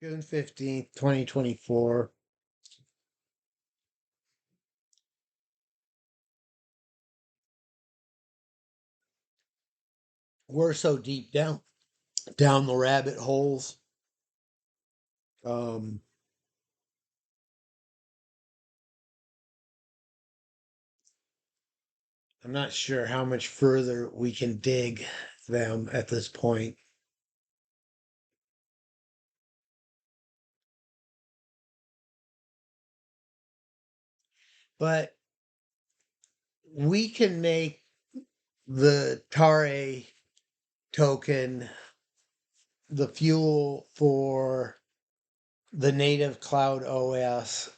June 15th, 2024. We're so deep down the rabbit holes. Um, I'm not sure how much further we can dig them at this point. But we can make the Tare token the fuel for the native cloud OS.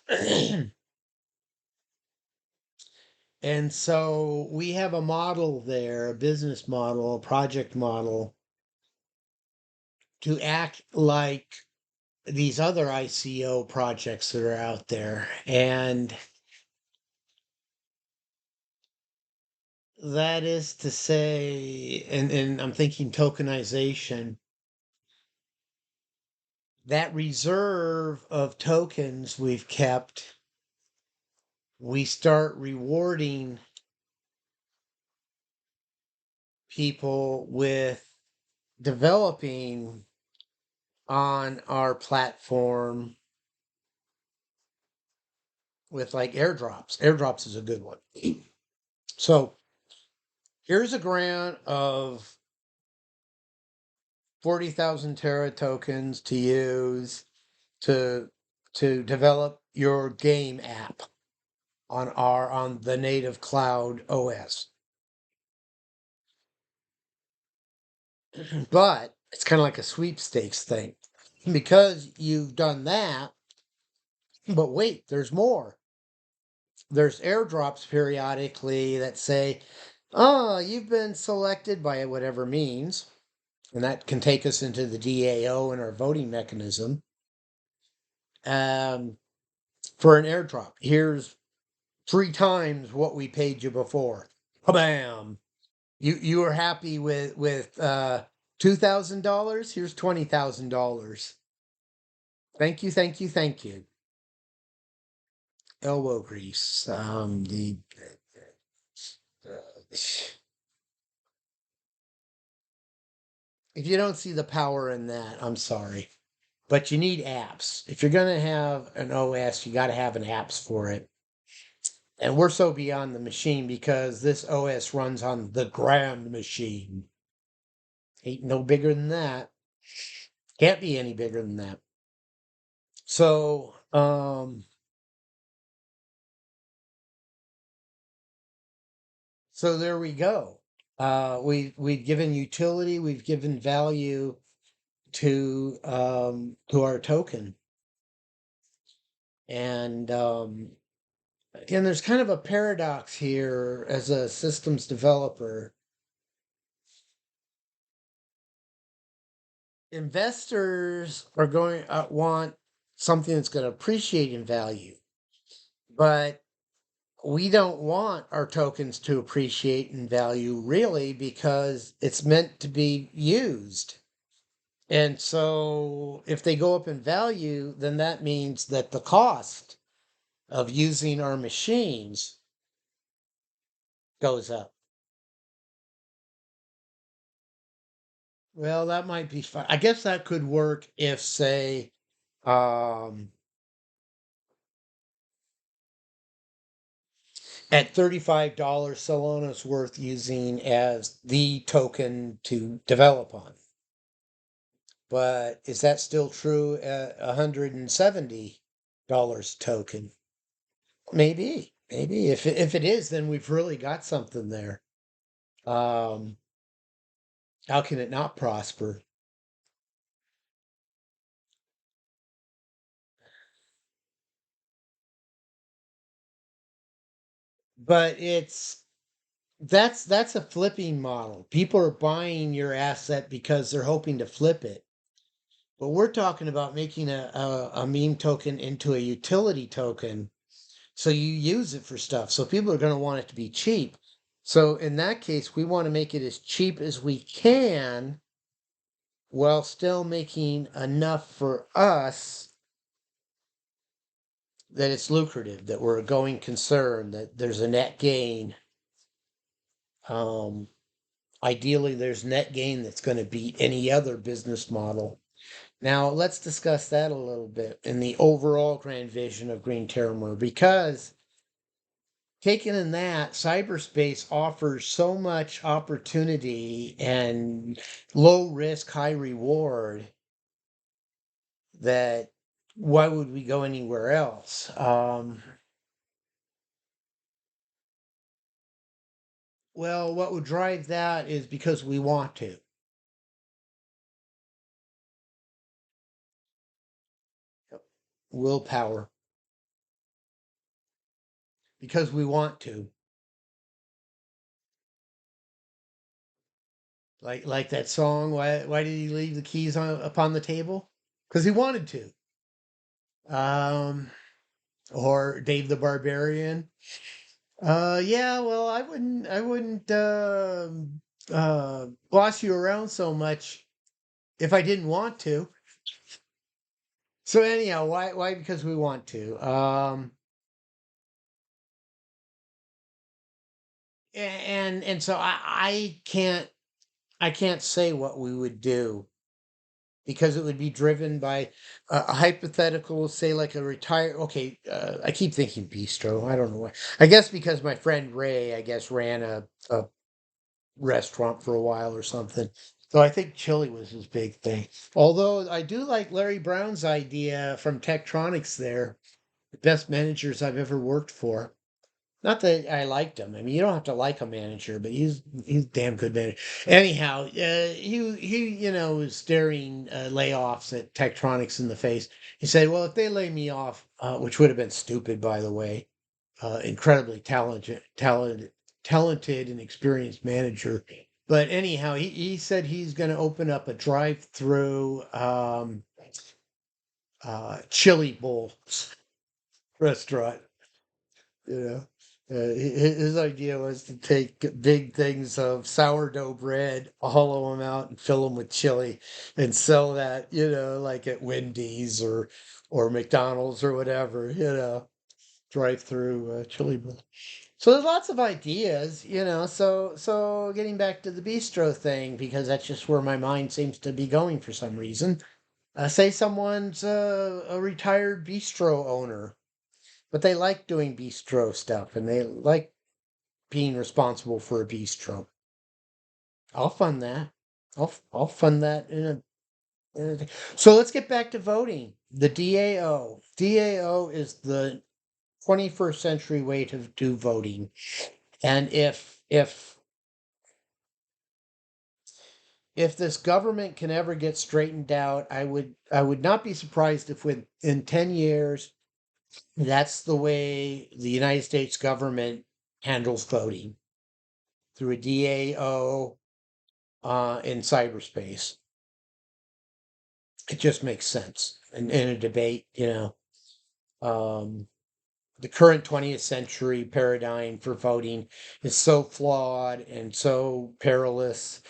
And so we have a model there, a business model, a project model to act like these other ICO projects that are out there. And that is to say, and I'm thinking tokenization, that reserve of tokens we've kept, we start rewarding people with developing on our platform with like airdrops. Airdrops is a good one. So here's a grant of 40,000 Terra tokens to use to develop your game app on the native cloud OS. But it's kind of like a sweepstakes thing because you've done that. But wait, there's more. There's airdrops periodically that say, "Oh, you've been selected by whatever means," and that can take us into the DAO and our voting mechanism. Um, for an airdrop, here's 3 times what we paid you before. Bam! You were happy with $2,000. Here's $20,000. Thank you, thank you, thank you. Elbow grease. If you don't see the power in that, I'm sorry, but you need apps. If you're gonna have an OS, you got to have an apps for it. And we're so beyond the machine because this OS runs on the grand machine. Ain't no bigger than that. Can't be any bigger than that. So there we go. We've given utility, we've given value to our token, and there's kind of a paradox here as a systems developer. Investors are going want something that's going to appreciate in value, but we don't want our tokens to appreciate in value really because it's meant to be used. And so if they go up in value, then that means that the cost of using our machines goes up. Well, that might be fine. I guess that could work if, say, um, at $35, Solana's worth using as the token to develop on. But is that still true at $170 token? Maybe, maybe. If it is, then we've really got something there. Um, how can it not prosper? But that's a flipping model. People are buying your asset because they're hoping to flip it. But we're talking about making a meme token into a utility token. So you use it for stuff. So people are going to want it to be cheap. So in that case, we want to make it as cheap as we can while still making enough for us that it's lucrative, that we're a going concern, that there's a net gain. Um, Ideally, there's net gain that's going to beat any other business model. Now, let's discuss that a little bit in the overall grand vision of Green Terror, because taken in that, cyberspace offers so much opportunity and low risk, high reward that why would we go anywhere else? Well, what would drive that is because we want to. Willpower, because we want to. Like that song. Why did he leave the keys upon the table? Because he wanted to. Um, or Dave the Barbarian. Yeah. Well, I wouldn't boss you around so much if I didn't want to. So anyhow, why? Because we want to. And so I can't say what we would do because it would be driven by a hypothetical, say like a retire. Okay, I keep thinking bistro. I don't know why. I guess because my friend Ray, I guess, ran a restaurant for a while or something. So I think chili was his big thing. Although I do like Larry Brown's idea from Tektronics there, the best managers I've ever worked for. Not that I liked him. I mean, you don't have to like a manager, but he's a damn good manager. Anyhow, he was staring layoffs at Tektronix in the face. He said, "Well, if they lay me off, which would have been stupid, by the way, incredibly talented and experienced manager." But anyhow, he said he's going to open up a drive-through chili bowl restaurant. You know, his idea was to take big things of sourdough bread, hollow them out, and fill them with chili, and sell that. Like at Wendy's or McDonald's or whatever. Drive through chili bowl. So there's lots of ideas. So getting back to the bistro thing, because that's just where my mind seems to be going for some reason. Say someone's a retired bistro owner, but they like doing bistro stuff and they like being responsible for a bistro. I'll fund that. I'll fund that so let's get back to voting. The DAO. DAO is the 21st century way to do voting. And if this government can ever get straightened out, I would not be surprised if within 10 years that's the way the United States government handles voting, through a DAO in cyberspace. It just makes sense. In a debate, the current 20th century paradigm for voting is so flawed and so perilous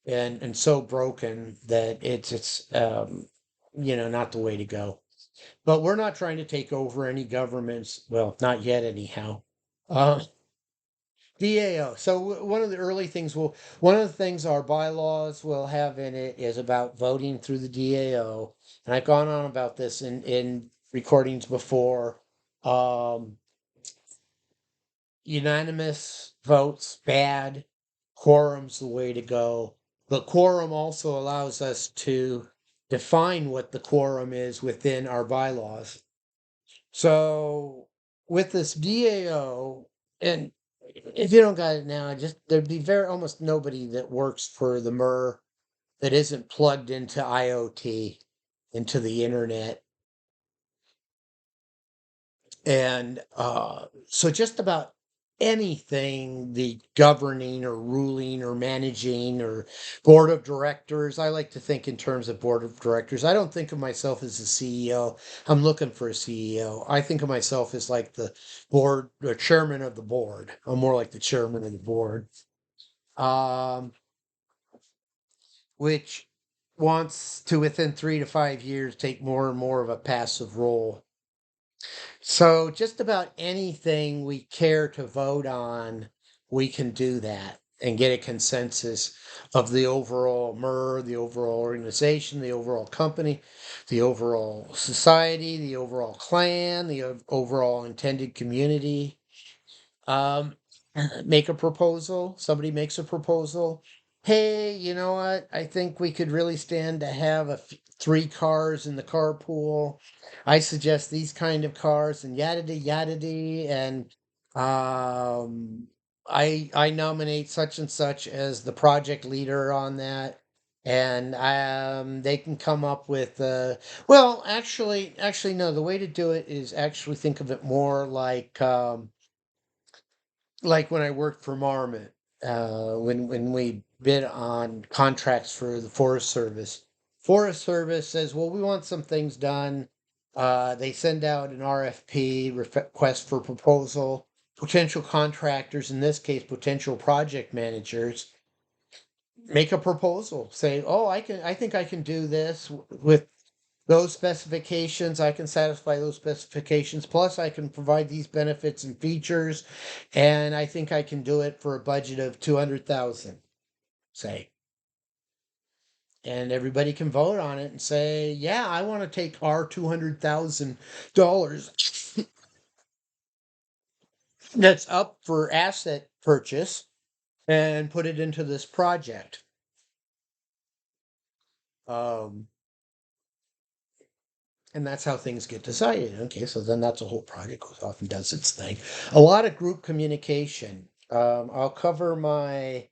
and so broken that it's not the way to go. But we're not trying to take over any governments. Well, not yet, anyhow. Uh, DAO. So one of the things our bylaws will have in it is about voting through the DAO. And I've gone on about this in recordings before. Um, Unanimous votes, bad. Quorum's the way to go. But quorum also allows us to define what the quorum is within our bylaws. So with this DAO, and if you don't got it now, just there'd be very almost nobody that works for the MER that isn't plugged into IoT, into the internet. And so just about anything the governing or ruling or managing or board of directors, I like to think in terms of board of directors. I don't think of myself as a CEO. I'm looking for a CEO. I think of myself as like the board or chairman of the board. I'm more like the chairman of the board. Um, which wants to, within 3 to 5 years, take more and more of a passive role. So just about anything we care to vote on, we can do that and get a consensus of the overall MER, the overall organization, the overall company, the overall society, the overall clan, the overall intended community. Um, make a proposal. Somebody makes a proposal. Hey, you know what? I think we could really stand to have three cars in the carpool. I suggest these kind of cars and yada yada and um, I nominate such and such as the project leader on that. And they can come up with well, actually no. The way to do it is actually think of it more like when I worked for Marmot, when we bid on contracts for the Forest Service. Forest Service says, "Well, we want some things done." They send out an RFP, request for proposal. Potential contractors, in this case, potential project managers, make a proposal. Say, "Oh, I think I can do this with those specifications. I can satisfy those specifications. Plus, I can provide these benefits and features, and I think I can do it for a budget of 200,000, say." And everybody can vote on it and say, "Yeah, I want to take our $200,000 that's up for asset purchase and put it into this project." Um, and that's how things get decided. Okay, so then that's a whole project goes off and does its thing. A lot of group communication. I'll cover my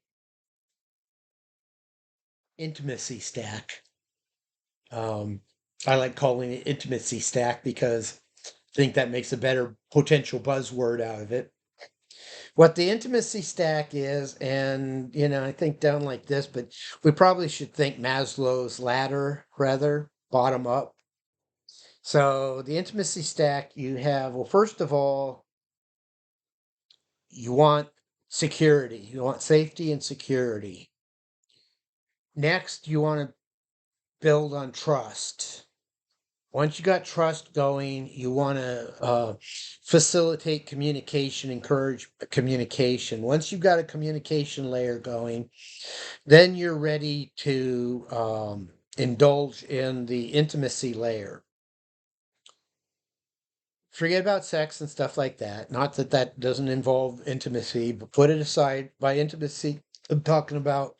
intimacy stack. Um, I like calling it intimacy stack because I think that makes a better potential buzzword out of it. What the intimacy stack is, and I think down like this, but we probably should think Maslow's ladder rather, bottom up. So the intimacy stack you have, well, first of all, you want security. You want safety and security. Next, you want to build on trust. Once you got trust going, you want to facilitate communication, encourage communication. Once you've got a communication layer going, then you're ready to indulge in the intimacy layer. Forget about sex and stuff like that. Not that that doesn't involve intimacy, but put it aside. By intimacy, I'm talking about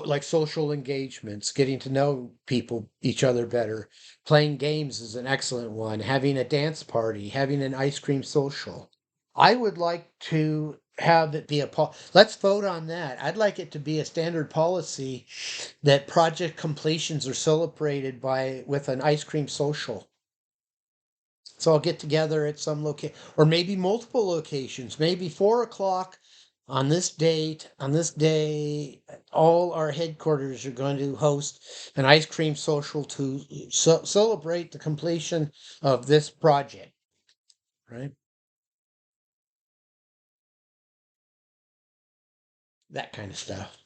like social engagements, getting to know people, each other better. Playing games is an excellent one. Having a dance party, having an ice cream social. I would like to have it be let's vote on that. I'd like it to be a standard policy that project completions are celebrated with an ice cream social. So I'll get together at some location, or maybe multiple locations, maybe 4 o'clock on this date, on this day. All our headquarters are going to host an ice cream social to celebrate the completion of this project, right? That kind of stuff.